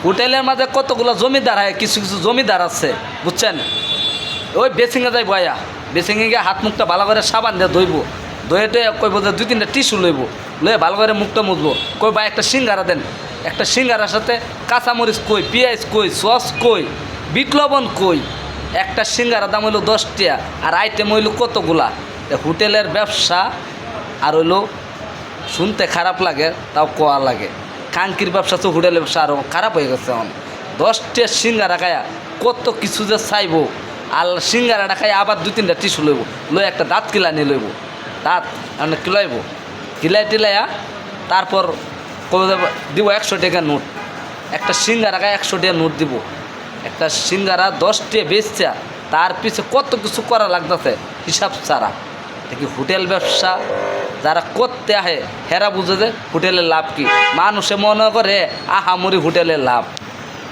হোটেলের মাঝে কতগুলো জমিদার হয়, কিছু কিছু জমিদার আছে বুঝছেন। ওই বেসিংয়ে যাই বয়া, বেসিংয়ে গিয়ে হাত মুখটা ভালো করে সাবান দিয়ে ধুইব, ধুয়ে টুয়ে কইব যে 2-3টা টিস্যু লইব, লয়ে ভালো করে মুখটা মুছবো। কই ভাই একটা সিঙ্গারা দেন, একটা সিঙ্গারার সাথে কাঁচামরিচ কই, পেঁয়াজ কই, সস কই, বিট লবণ কই। একটা সিঙ্গারা দাম হইলো 10 টাকা, আর আইটেম হইলো কতগুলা। হোটেলের ব্যবসা আর হইলো শুনতে খারাপ লাগে, তাও কোয়া লাগে। কাঙ্কির ব্যবসা তো হোটেলের ব্যবসা আরও খারাপ হয়ে গেছে এখন। 10টা সিঙ্গারা খায়া কত কিছু যে চাইবো, আর সিঙ্গারাটা খাই আবার 2-3টা টিস্যু লইব, লই একটা দাঁত কিলানি লইব, দাঁত মানে কিলাইব, কিলাই টিলাইয়া তারপর দিব 100 টাকা নোট। একটা সিঙ্গারা খায় 100 টাকা নোট দিব। একটা সিঙ্গারা 10 টাকা বেচছে, তার পিছে কত কিছু করা লাগতেছে হিসাব ছাড়া। দেখি হোটেল ব্যবসা যারা করতে আহে হেরা বুঝে যে হোটেলের লাভ কি। মানুষে মনে করে আহামরি হোটেলের লাভ।